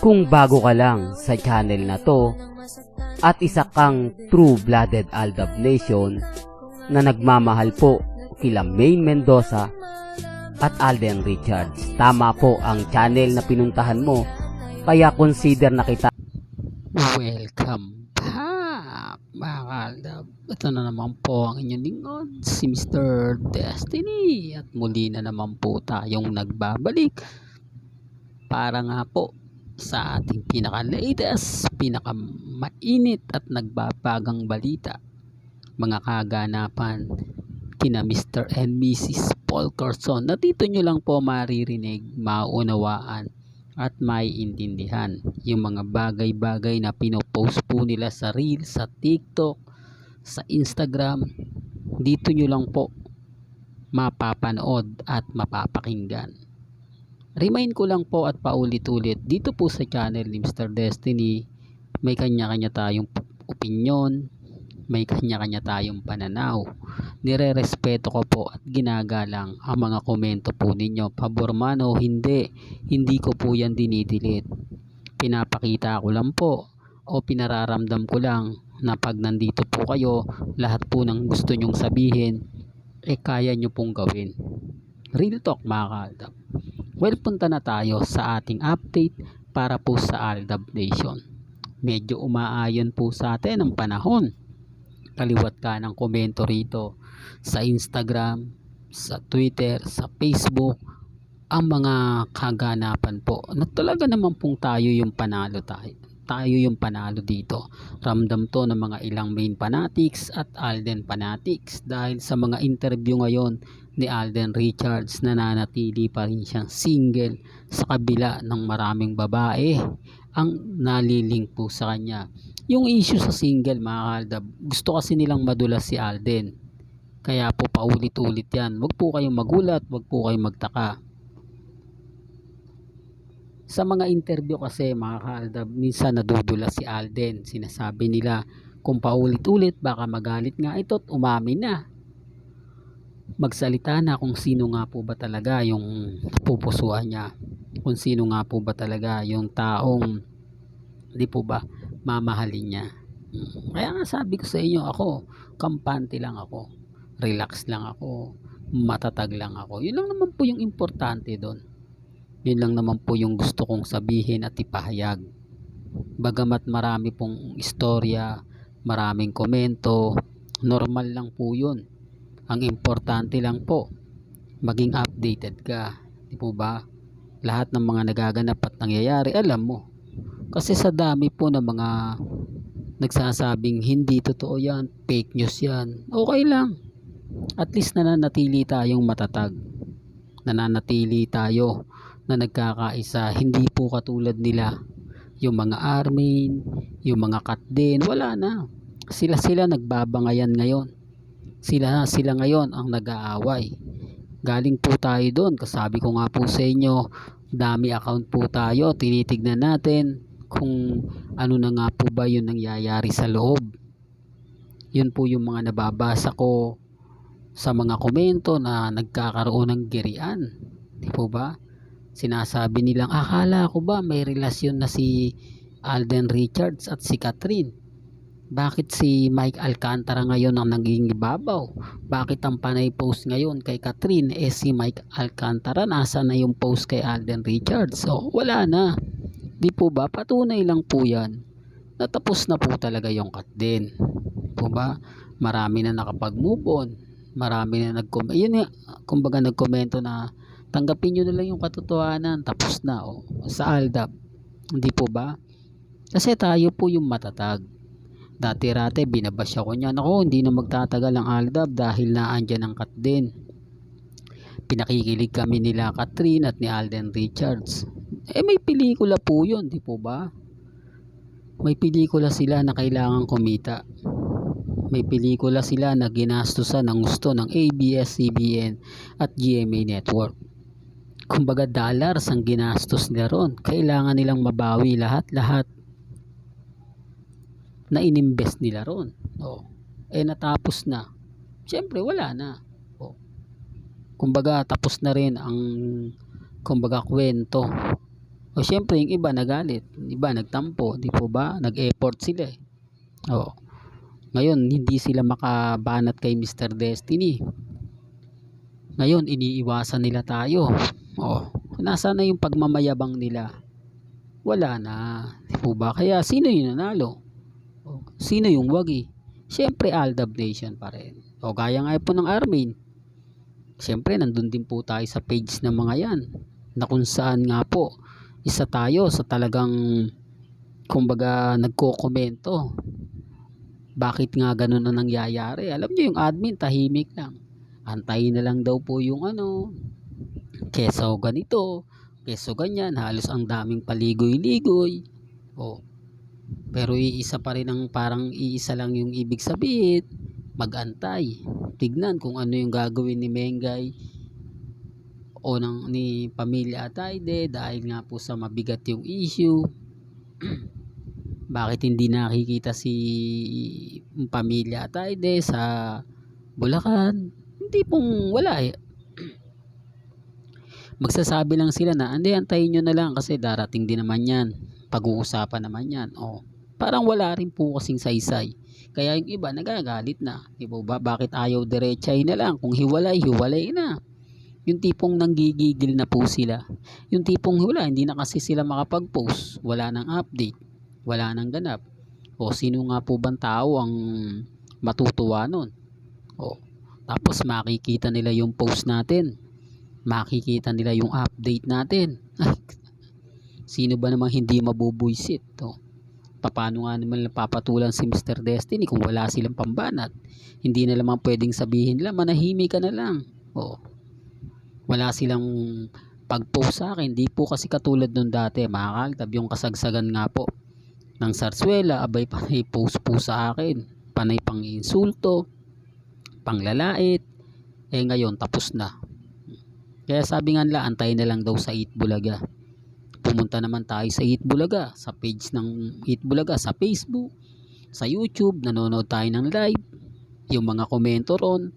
Kung bago ka lang sa channel na to at isa kang true-blooded Aldab Nation na nagmamahal po kila Maine Mendoza at Alden Richards, tama po ang channel na pinuntahan mo, kaya consider na kita. Welcome back mga Aldab. Ito na naman po ang inyong lingkod, si Mr. Destiny, at muli na naman po tayong nagbabalik para nga po sa ating pinaka-latest, pinaka-mainit at nagbabagang balita, mga kaganapan kina Mr. and Mrs. Paul Carson, na dito nyo lang po maririnig, maunawaan at maiintindihan yung mga bagay-bagay na pinopost po nila sa Reels, sa TikTok, sa Instagram. Dito nyo lang po mapapanood at mapapakinggan. Remind ko lang po at paulit-ulit, dito po sa channel ni Mr. Destiny, may kanya-kanya tayong opinyon, may kanya-kanya tayong pananaw. Nire-respeto ko po at ginagalang ang mga komento po ninyo. Pabor man o hindi ko po yan dinidelete. Pinapakita ko lang po o pinararamdam ko lang na pag nandito po kayo, lahat po ng gusto nyong sabihin, kaya nyo pong gawin. Real talk mga Aldab. Well, punta na tayo sa ating update para po sa Aldab Nation. Medyo umaayon po sa atin ang panahon. Kaliwat ka ng komento rito sa Instagram, sa Twitter, sa Facebook, ang mga kaganapan po na talaga naman pong tayo yung panalo dito. Ramdam to ng mga ilang Maine fanatics at Alden fanatics dahil sa mga interview ngayon ni Alden Richards, nananatili pa rin siyang single sa kabila ng maraming babae ang nalilink po sa kanya. Yung issue sa single mga Aldab, gusto kasi nilang madulas si Alden, kaya po paulit-ulit yan. Wag po kayong magulat, wag po kayong magtaka. Sa mga interview kasi mga Aldab, minsan nadudulas si Alden. Sinasabi nila kung paulit-ulit baka magalit nga ito at umamin na, magsalita na kung sino nga po ba talaga yung pupusuan niya, kung sino nga po ba talaga yung taong di po ba mamahalin niya. Kaya nga sabi ko sa inyo, ako kampante lang ako, relax lang ako, matatag lang ako. Yun lang naman po yung importante doon. Yun lang naman po yung gusto kong sabihin at ipahayag. Bagamat marami pong istorya, maraming komento, normal lang po yun. Ang importante lang po, maging updated ka. Di po ba? Lahat ng mga nagaganap at nangyayari, alam mo. Kasi sa dami po ng mga nagsasabing hindi totoo yan, fake news yan, okay lang. At least nananatili tayong matatag. Nananatili tayo na nagkakaisa. Hindi po katulad nila. Yung mga Armin, yung mga Katden, wala na. Sila nagbabangayan ngayon. Sila ngayon ang nag-aaway. Galing po tayo doon. Kasabi ko nga po sa inyo, dami account po tayo. Tinitignan natin kung ano na nga po ba yung nangyayari sa loob. Yun po yung mga nababasa ko sa mga komento na nagkakaroon ng girian. Di po ba? Sinasabi nilang, akala ko ba may relasyon na si Alden Richards at si Catherine? Bakit si Mike Alcantara ngayon ang naging ibabaw? Bakit ang panay post ngayon kay Catherine, si Mike Alcantara, nasa na yung post kay Alden Richards? So, wala na. Di po ba? Patunay lang po yan. Natapos na po talaga yung Catherine. Di po ba? Marami na nakapag-move on. Marami na nagkomento na tanggapin nyo na lang yung katotohanan. Tapos na. Sa Aldab. Di po ba? Kasi tayo po yung matatag. Dati-rate binabasya ko niyan, ako hindi na magtatagal ang Aldab dahil naandyan ang Catherine. Pinakikilig kami nila Catherine at ni Alden Richards. May pelikula po yun, di po ba? May pelikula sila na kailangan kumita. May pelikula sila na ginastusan ng gusto ng ABS-CBN at GMA Network. Kumbaga dollars ang ginastos nila ron. Kailangan nilang mabawi lahat na inimbest nila ron. Natapos na. Siyempre wala na. Kumbaga tapos na rin ang kwento O syempre yung iba nagalit, yung iba nagtampo, di po ba? Nag-effort sila eh. O, ngayon hindi sila makabanat kay Mr. Destiny. Ngayon iniiwasan nila tayo. O, nasaan na yung pagmamayabang nila? Wala na, di po ba? Kaya sino yung nanalo? O, sino yung wagi? Syempre Aldab Nation pa rin. O gaya nga po ng Armin. Syempre nandun din po tayo sa page ng mga yan, na kung saan nga po isa tayo sa talagang kumbaga nagko-komento. Bakit nga ganun na nangyayari? Alam niyo yung admin tahimik lang. Antayin na lang daw po yung keso ganito, keso ganyan, halos ang daming paligoy-ligoy. O, pero iisa pa rin ang parang iisa lang yung ibig sabihin, mag-antay. Tignan kung ano yung gagawin ni Mengay o ni Pamilya Atayde dahil nga po sa mabigat yung issue. Bakit hindi nakikita si Pamilya Atayde sa Bulacan? Hindi pong wala eh. Magsasabi lang sila na hindi, antayin nyo na lang kasi darating din naman yan, pag-uusapan naman yan. O, parang wala rin po kasing saysay. Kaya yung iba nagagalit na, di ba? Bakit ayaw diretsay na lang? Kung hiwalay, hiwalay na. Yung tipong nanggigigil na po sila. Yung tipong wala, hindi na kasi sila makapag-post. Wala nang update. Wala nang ganap. O sino nga po bang tao ang matutuwa nun? O, tapos makikita nila yung post natin. Makikita nila yung update natin. Sino ba namang hindi mabubuysit? O, paano nga naman napapatulan si Mr. Destiny kung wala silang pambanat? Hindi na lamang pwedeng sabihin nila, manahimik ka na lang. O, wala silang pag-post sa akin. Di po kasi katulad nung dati, mga Kaldab, yung kasagsagan nga po ng Sarsuela, abay panay post po sa akin, panay pang insulto, panglalait. Ngayon tapos na. Kaya sabi nga nila, antay na lang daw sa Eat Bulaga. Pumunta naman tayo sa Eat Bulaga, sa page ng Eat Bulaga, sa Facebook, sa YouTube, nanonood tayo ng live. Yung mga komento ron,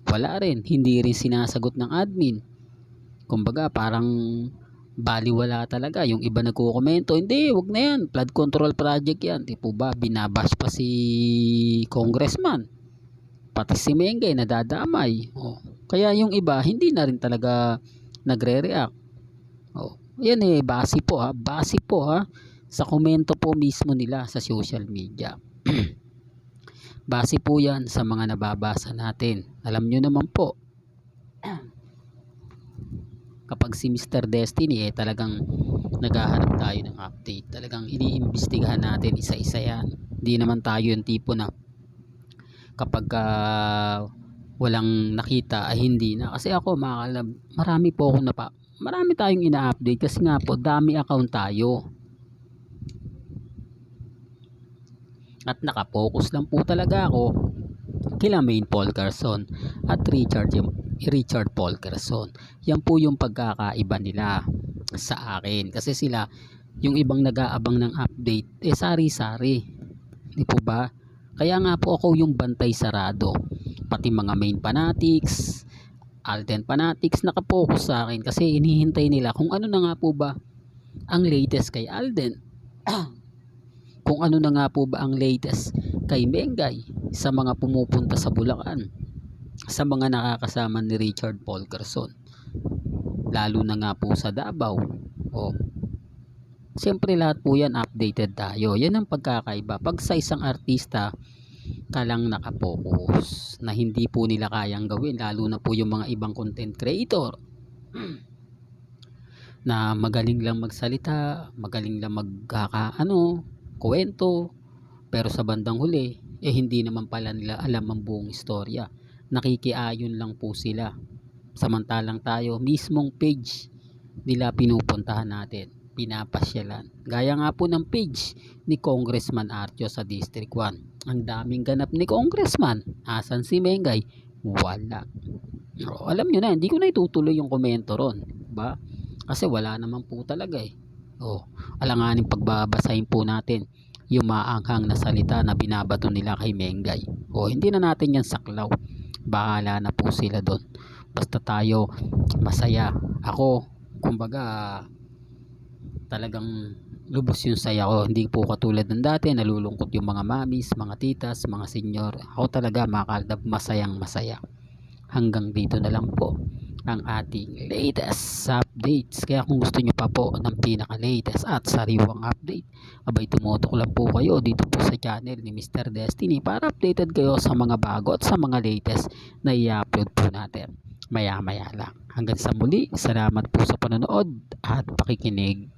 wala rin, hindi rin sinasagot ng admin. Kumbaga parang baliwala talaga. Yung iba nagko-komento, hindi, wag na yan, flood control project yan, di po ba? Binabash pa si congressman, pati si Mengay nadadamay. Kaya yung iba hindi na rin talaga nagre-react. Yan base po ha sa komento po mismo nila sa social media. Base po yan sa mga nababasa natin. Alam nyo naman po, kapag si Mr. Destiny talagang naghahanap tayo ng update, talagang iniimbestigahan natin isa-isa yan. Hindi naman tayo yung tipo na kapag walang nakita ay hindi na. Kasi ako mga Kalab, marami tayong ina-update kasi nga po dami account tayo. At nakapokus lang po talaga ako kila Maine Paul Carson at Richard Paul Carson. Yan po yung pagkakaiba nila sa akin. Kasi sila, yung ibang nag-aabang ng update, sari-sari. Di po ba? Kaya nga po ako yung bantay sarado. Pati mga Maine fanatics, Alden fanatics, nakapokus sa akin kasi inihintay nila kung ano na nga po ba ang latest kay Alden. Kung ano na nga po ba ang latest kay Mengay sa mga pumupunta sa Bulacan, sa mga nakakasama ni Richard Paul Carson, lalo na nga po sa Davao. Siyempre lahat po yan updated tayo. Yan ang pagkakaiba. Pag sa isang artista ka lang nakapokus na hindi po nila kayang gawin, lalo na po yung mga ibang content creator na magaling lang magsalita, magaling lang kwento, pero sa bandang huli hindi naman pala nila alam ang buong istorya. Nakikiayon lang po sila. Samantalang tayo, mismong page nila pinupuntahan natin, pinapasyalan. Gaya nga po ng page ni Congressman Artio sa District 1. Ang daming ganap ni Congressman. Asan si Mengay? Wala. Alam nyo na, hindi ko na itutuloy yung komento ron, ba? Kasi wala naman po talaga alanganin pagbabasahin po natin yung maanghang na salita na binabato nila kay Mengay. Hindi na natin yan saklaw. Bahala na po sila doon. Basta tayo masaya. Ako, kumbaga, talagang lubos yung saya ko. Hindi po katulad ng dati, nalulungkot yung mga mamis, mga titas, mga senyor. Ako talaga mga kaaldab, masayang masaya. Hanggang dito na lang po ang ating latest updates. Kaya kung gusto nyo pa po ng pinaka-latest at sariwang update, abay tumutok lang po kayo dito po sa channel ni Mr. Destiny para updated kayo sa mga bago at sa mga latest na i-upload po natin maya maya lang. Hanggang sa muli, salamat po sa panonood at pakikinig.